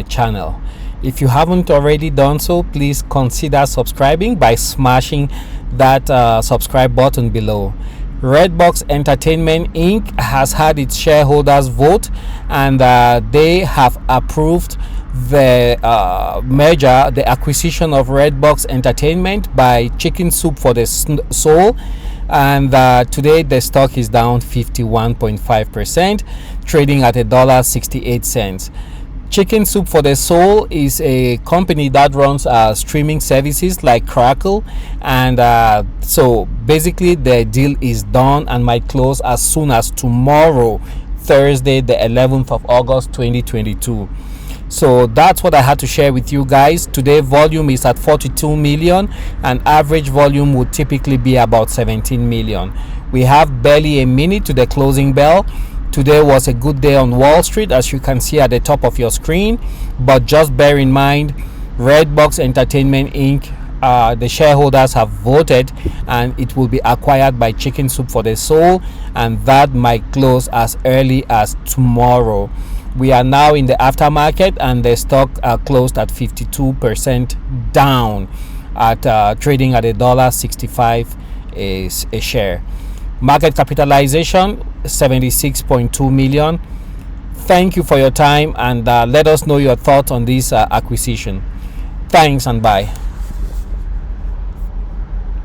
channel. If you haven't already done so, please consider subscribing by smashing that subscribe button below. Redbox Entertainment Inc. has had its shareholders vote, and they have approved the merger, the acquisition of Redbox Entertainment by Chicken Soup for the Soul. And today the stock is down 51.5%, trading at $1.68. Chicken Soup for the Soul is a company that runs streaming services like Crackle, and so basically the deal is done and might close as soon as tomorrow, Thursday the 11th of August 2022. So that's what I had to share with you guys. Today volume is at 42 million, and average volume would typically be about 17 million. We have barely a minute to the closing bell. Today was a good day on Wall Street, as you can see at the top of your screen, but just bear in mind, Redbox Entertainment Inc., the shareholders have voted, and it will be acquired by Chicken Soup for the Soul, and that might close as early as tomorrow. We are now in the aftermarket, and the stock closed at 52% down, at trading at $1.65 a share. Market capitalization 76.2 million. Thank you for your time, and let us know your thoughts on this acquisition. Thanks and bye.